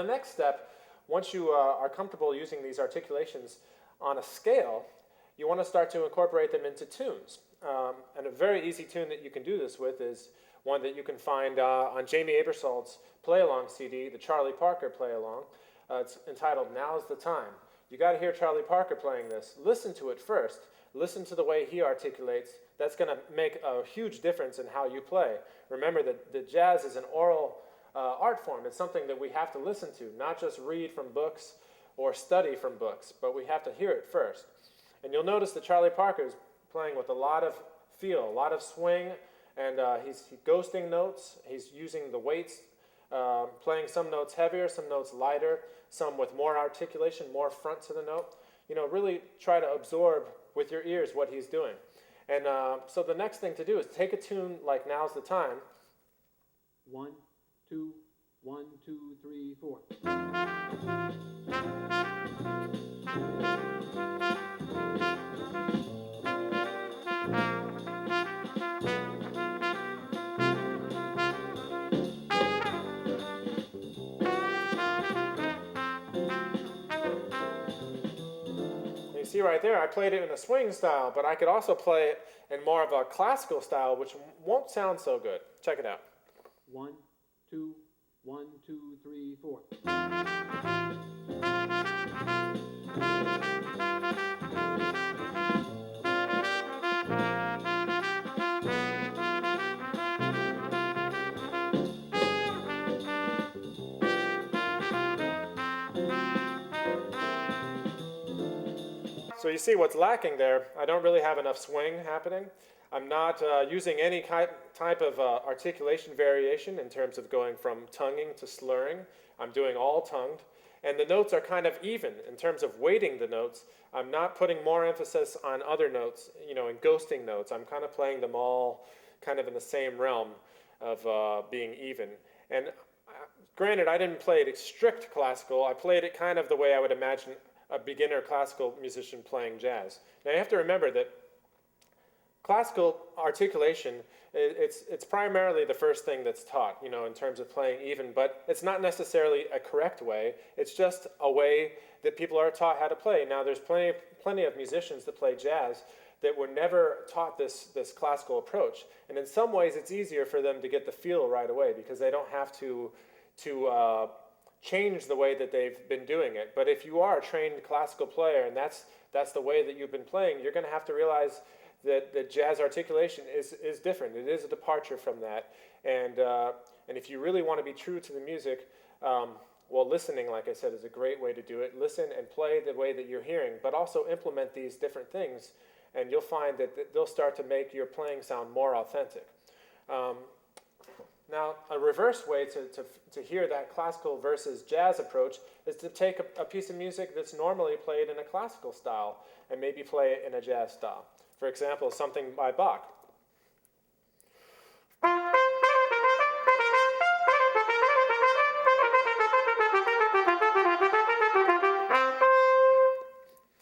the next step, once you are comfortable using these articulations on a scale, you want to start to incorporate them into tunes. And a very easy tune that you can do this with is one that you can find on Jamie Aebersold's play-along CD, the Charlie Parker play-along. It's entitled Now's the Time. You got to hear Charlie Parker playing this. Listen to it first. Listen to the way he articulates. That's going to make a huge difference in how you play. Remember that the jazz is an oral art form. It's something that we have to listen to, not just read from books or study from books, but we have to hear it first. And you'll notice that Charlie Parker is playing with a lot of feel, a lot of swing, and he's ghosting notes. He's using the weights, playing some notes heavier, some notes lighter, some with more articulation, more front to the note. You know, really try to absorb with your ears what he's doing. And so the next thing to do is take a tune like Now's the Time. 1, 2, 1, 2, 3, 4. You see right there, I played it in a swing style, but I could also play it in more of a classical style, which won't sound so good. Check it out. 1, 2, 1, 2, 3, 4. So you see what's lacking there. I don't really have enough swing happening. I'm not using any type of articulation variation in terms of going from tonguing to slurring. I'm doing all tongued. And the notes are kind of even in terms of weighting the notes. I'm not putting more emphasis on other notes, you know, in ghosting notes. I'm kind of playing them all kind of in the same realm of being even. And granted, I didn't play it strict classical. I played it kind of the way I would imagine a beginner classical musician playing jazz. Now you have to remember that classical articulation, it's primarily the first thing that's taught, you know, in terms of playing even, but it's not necessarily a correct way. It's just a way that people are taught how to play. Now there's plenty of musicians that play jazz that were never taught this classical approach. And in some ways it's easier for them to get the feel right away because they don't have to change the way that they've been doing it. But if you are a trained classical player and that's the way that you've been playing, you're going to have to realize that jazz articulation is different. It is a departure from that. And if you really want to be true to the music, well, listening, like I said, is a great way to do it. Listen and play the way that you're hearing, but also implement these different things, and you'll find that they'll start to make your playing sound more authentic. Now, a reverse way to hear that classical versus jazz approach is to take a piece of music that's normally played in a classical style and maybe play it in a jazz style. For example, something by Bach.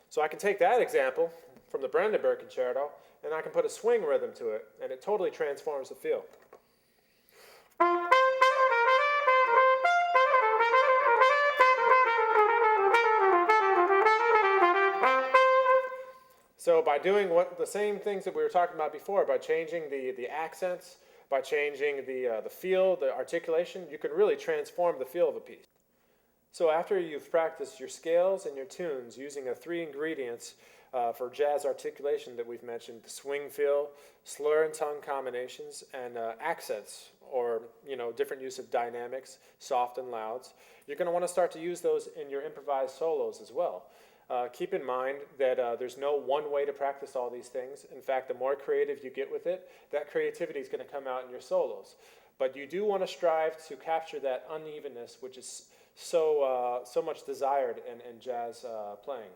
So I can take that example from the Brandenburg Concerto and I can put a swing rhythm to it, and it totally transforms the feel. So by doing the same things that we were talking about before, by changing the accents, by changing the feel, the articulation, you can really transform the feel of a piece. So after you've practiced your scales and your tunes using the 3 ingredients for jazz articulation that we've mentioned, the swing feel, slur and tongue combinations, and accents, or different use of dynamics, soft and louds, you're going to want to start to use those in your improvised solos as well. Keep in mind that there's no one way to practice all these things. In fact, the more creative you get with it, that creativity is going to come out in your solos. But you do want to strive to capture that unevenness, which is so much desired in jazz playing.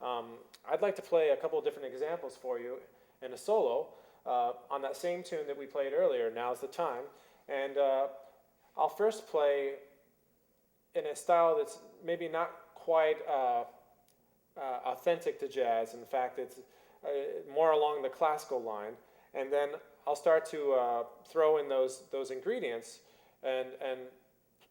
I'd like to play a couple of different examples for you in a solo on that same tune that we played earlier, Now's the Time. And I'll first play in a style that's maybe not quite authentic to jazz. In fact, it's more along the classical line. And then I'll start to throw in those ingredients and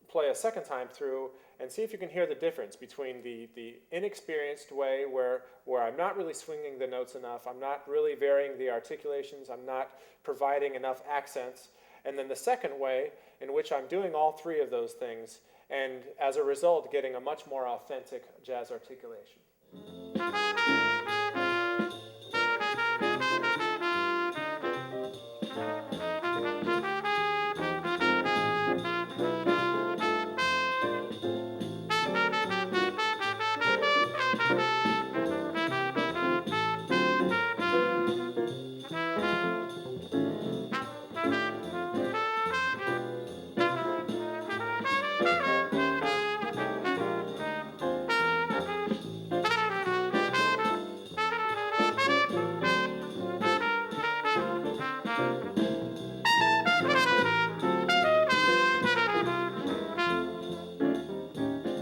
play a second time through and see if you can hear the difference between the inexperienced way where I'm not really swinging the notes enough, I'm not really varying the articulations, I'm not providing enough accents, and then the second way in which I'm doing all three of those things, and as a result getting a much more authentic jazz articulation.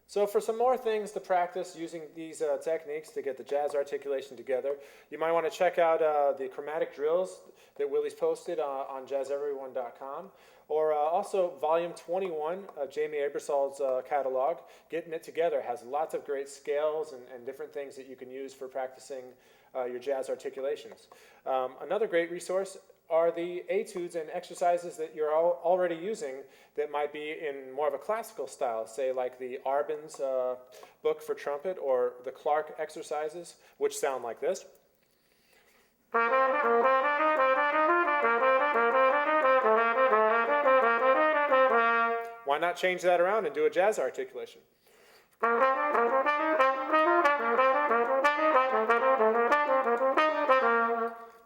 So for some more things to practice using these techniques to get the jazz articulation together, you might want to check out the Chromatic Drills that Willie's posted on jazzeveryone.com, or also volume 21 of Jamie Aebersold's catalog. Getting It Together has lots of great scales and different things that you can use for practicing your jazz articulations. Another great resource are the Etudes and Exercises that you're already using that might be in more of a classical style, say like the Arbin's book for trumpet or the Clark exercises, which sound like this. Why not change that around and do a jazz articulation?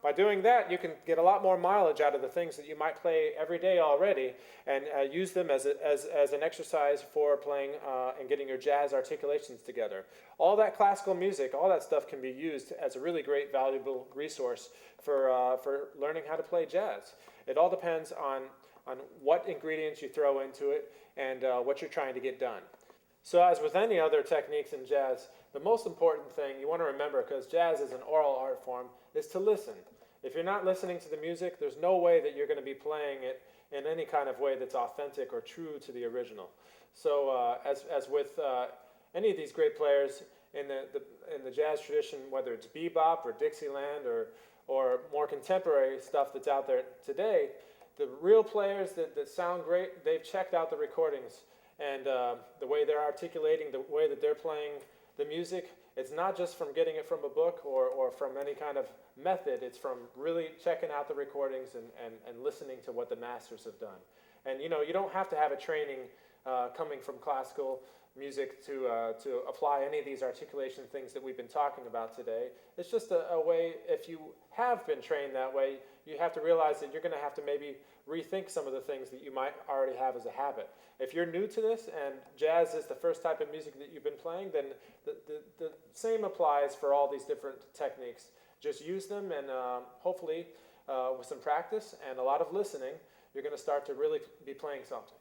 By doing that, you can get a lot more mileage out of the things that you might play every day already, and use them as an exercise for playing and getting your jazz articulations together. All that classical music, all that stuff can be used as a really great, valuable resource for learning how to play jazz. It all depends on what ingredients you throw into it and what you're trying to get done. So as with any other techniques in jazz, the most important thing you want to remember, because jazz is an oral art form, is to listen. If you're not listening to the music, there's no way that you're going to be playing it in any kind of way that's authentic or true to the original. So as with any of these great players in the jazz tradition, whether it's bebop or Dixieland or more contemporary stuff that's out there today, the real players that sound great, they've checked out the recordings and the way they're articulating, the way that they're playing the music. It's not just from getting it from a book or from any kind of method. It's from really checking out the recordings and listening to what the masters have done. And you don't have to have a training coming from classical music to apply any of these articulation things that we've been talking about today. It's just a way, if you have been trained that way, you have to realize that you're going to have to maybe rethink some of the things that you might already have as a habit. If you're new to this and jazz is the first type of music that you've been playing, then the same applies for all these different techniques. Just use them, and hopefully with some practice and a lot of listening, you're going to start to really be playing something.